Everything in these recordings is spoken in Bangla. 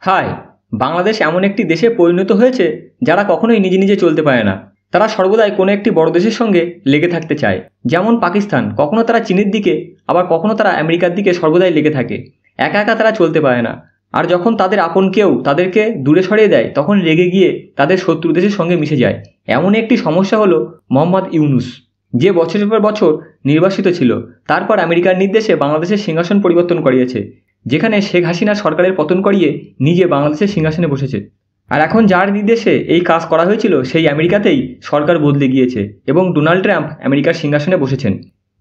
হাই, বাংলাদেশ এমন একটি দেশে পরিণত হয়েছে যারা কখনোই নিজে নিজে চলতে পারে না। তারা সর্বদাই কোনো একটি বড় দেশের সঙ্গে লেগে থাকতে চায়। যেমন পাকিস্তান, কখনো তারা চীনের দিকে, আবার কখনো তারা আমেরিকার দিকে সর্বদাই লেগে থাকে। একা একা তারা চলতে পারে না। আর যখন তাদের আপন কেউ তাদেরকে দূরে সরিয়ে দেয়, তখন রেগে গিয়ে তাদের শত্রু দেশের সঙ্গে মিশে যায়। এমন একটি সমস্যা হলো মোহাম্মদ ইউনূস, যে বছরের পর বছর নির্বাসিত ছিল, তারপর আমেরিকার নির্দেশে বাংলাদেশের সিংহাসন পরিবর্তন করিয়েছে, যেখানে শেখ হাসিনা সরকারের পতন করিয়ে নিজে বাংলাদেশের সিংহাসনে বসেছে। আর এখন যার নির্দেশে এই কাজ করা হয়েছিল, সেই আমেরিকাতেই সরকার বদলে গিয়েছে এবং ডোনাল্ড ট্রাম্প আমেরিকার সিংহাসনে বসেছেন,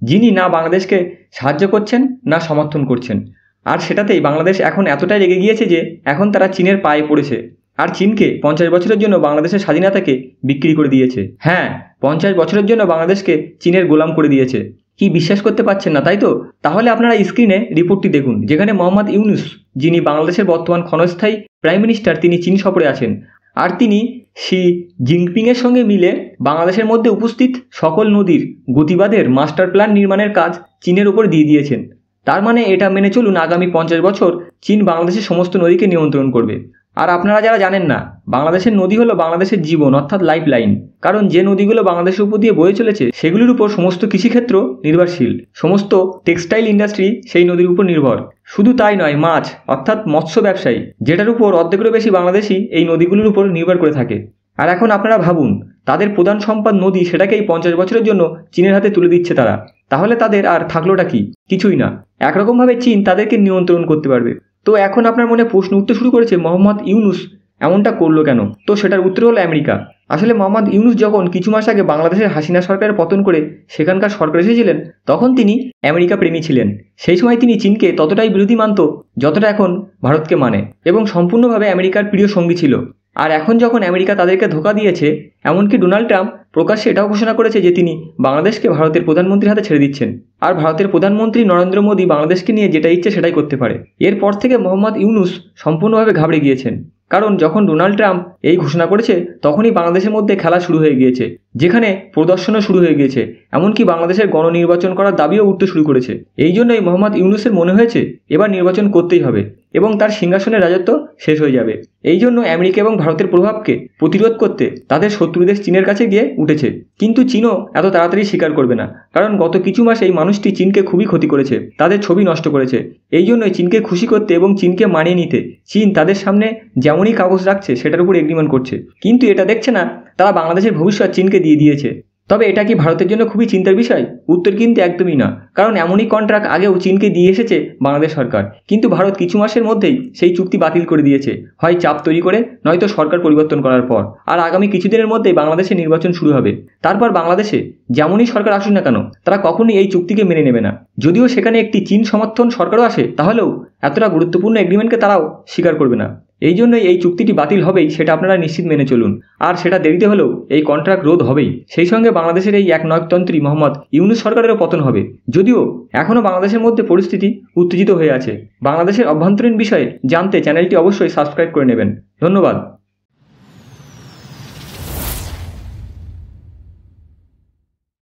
যিনি না বাংলাদেশকে সাহায্য করছেন না সমর্থন করছেন। আর সেটাতেই বাংলাদেশ এখন এতটাই রেগে গিয়েছে যে এখন তারা চীনের পায়ে পড়েছে, আর চীনকে 50 বছরের জন্য বাংলাদেশের স্বাধীনতাকে বিক্রি করে দিয়েছে। হ্যাঁ, 50 বছরের জন্য বাংলাদেশকে চীনের গোলাম করে দিয়েছে। কি বিশ্বাস করতে পারছেন না, তাই তো? তাহলে আপনারা স্ক্রিনে রিপোর্টটি দেখুন, যেখানে মোহাম্মদ ইউনূস, যিনি বাংলাদেশের বর্তমান ক্ষণস্থায়ী প্রাইম মিনিস্টার, তিনি চীন সফরে আছেন। আর তিনি শি জিনপিংয়ের সঙ্গে মিলে বাংলাদেশের মধ্যে উপস্থিত সকল নদীর গতিবাদের মাস্টার প্ল্যান নির্মাণের কাজ চীনের উপর দিয়ে দিয়েছেন। তার মানে এটা মেনে চলুন, আগামী 50 বছর চীন বাংলাদেশের সমস্ত নদীকে নিয়ন্ত্রণ করবে। আর আপনারা যারা জানেন না, বাংলাদেশের নদী হলো বাংলাদেশের জীবন, অর্থাৎ লাইফ লাইন। কারণ যে নদীগুলো বাংলাদেশের উপর দিয়ে বয়ে চলেছে, সেগুলির উপর সমস্ত কৃষিক্ষেত্র নির্ভরশীল। সমস্ত টেক্সটাইল ইন্ডাস্ট্রি সেই নদীর উপর নির্ভর। শুধু তাই নয়, মাছ অর্থাৎ মৎস্য ব্যবসায়ী, যেটার উপর অর্ধেকেরও বেশি বাংলাদেশি এই নদীগুলোর উপর নির্ভর করে থাকে। আর এখন আপনারা ভাবুন, তাদের প্রধান সম্পদ নদী, সেটাকেই 50 বছরের জন্য চীনের হাতে তুলে দিচ্ছে তারা। তাহলে তাদের আর থাকলোটা কি? কিছুই না। একরকমভাবে চীন তাদেরকে নিয়ন্ত্রণ করতে পারবে। তো এখন আপনার মনে প্রশ্ন উঠতে শুরু করেছে, মোহাম্মদ ইউনূস এমনটা করলো কেন? তো সেটার উত্তর হলো আমেরিকা। আসলে মোহাম্মদ ইউনূস যখন কিছু মাস আগে বাংলাদেশের হাসিনা সরকারের পতন করে সেখানকার সরকার এসেছিলেন, তখন তিনি আমেরিকা প্রেমী ছিলেন। সেই সময় তিনি চীনকে ততটাই বিরোধী মানত যতটা এখন ভারতকে মানে, এবং সম্পূর্ণভাবে আমেরিকার প্রিয় সঙ্গী ছিল। আর এখন যখন আমেরিকা তাদেরকে ধোঁকা দিয়েছে, এমনকি ডোনাল্ড ট্রাম্প প্রকাশ্যে এটাও ঘোষণা করেছে যে তিনি বাংলাদেশকে ভারতের প্রধানমন্ত্রীর হাতে ছেড়ে দিচ্ছেন। আর ভারতের প্রধানমন্ত্রী নরেন্দ্র মোদী বাংলাদেশকে নিয়ে যেটা ইচ্ছে সেটাই করতে পারে। এরপর থেকে মোহাম্মদ ইউনূস সম্পূর্ণভাবে ঘাবড়ে গিয়েছেন। কারণ যখন ডোনাল্ড ট্রাম্প এই ঘোষণা করেছে, তখনই বাংলাদেশের মধ্যে খেলা শুরু হয়ে গিয়েছে, যেখানে প্রদর্শনও শুরু হয়ে গিয়েছে, এমনকি বাংলাদেশের গণনির্বাচন করার দাবিও উঠতে শুরু করেছে। এই জন্যই মোহাম্মদ ইউনূসের মনে হয়েছে এবার নির্বাচন করতেই হবে এবং তার সিংহাসনের রাজত্ব শেষ হয়ে যাবে। এই জন্য আমেরিকা এবং ভারতের প্রভাবকে প্রতিরোধ করতে তাদের শত্রু দেশ চীনের কাছে গিয়ে উঠেছে। কিন্তু চীনও এত তাড়াতাড়ি স্বীকার করবে না, কারণ গত কিছু মাস এই মানুষটি চীনকে খুবই ক্ষতি করেছে, তাদের ছবি নষ্ট করেছে। এই জন্যই চীনকে খুশি করতে এবং চীনকে মানিয়ে নিতে চীন তাদের সামনে যেমনই কাগজ রাখছে সেটার উপর এগ্রিমেন্ট করছে। কিন্তু এটা দেখছে না, তারা বাংলাদেশের ভবিষ্যৎ চীনকে দিয়ে দিয়েছে। তবে এটা কি ভারতের জন্য খুবই চিন্তার বিষয়? উত্তর কিন্তু একদমই না, কারণ এমনই কন্ট্রাক্ট আগেও চীনকে দিয়ে এসেছে বাংলাদেশ সরকার। কিন্তু ভারত কিছু মাসের মধ্যেই সেই চুক্তি বাতিল করে দিয়েছে, হয় চাপ তৈরি করে, নয়তো সরকার পরিবর্তন করার পর। আর আগামী কিছুদিনের মধ্যেই বাংলাদেশে নির্বাচন শুরু হবে। তারপর বাংলাদেশে যেমনই সরকার আসুক না কেন, তারা কখনোই এই চুক্তিকে মেনে নেবে না। যদিও সেখানে একটি চীন সমর্থন সরকারও আসে, তাহলেও এতটা গুরুত্বপূর্ণ এগ্রিমেন্টকে তারাও স্বীকার করবে না। এই জন্যই এই চুক্তিটি বাতিল হবেই, সেটা আপনারা নিশ্চিত মেনে চলুন। আর সেটা দেরিতে হলেও এই কন্ট্রাক্ট রোধ হবেই। সেই সঙ্গে বাংলাদেশের এই একনায়কতন্ত্রী মোহাম্মদ ইউনূস সরকারেরও পতন হবে। যদিও এখনও বাংলাদেশের মধ্যে পরিস্থিতি উত্তেজিত হয়ে আছে। বাংলাদেশের অভ্যন্তরীণ বিষয়ে জানতে চ্যানেলটি অবশ্যই সাবস্ক্রাইব করে নেবেন। ধন্যবাদ।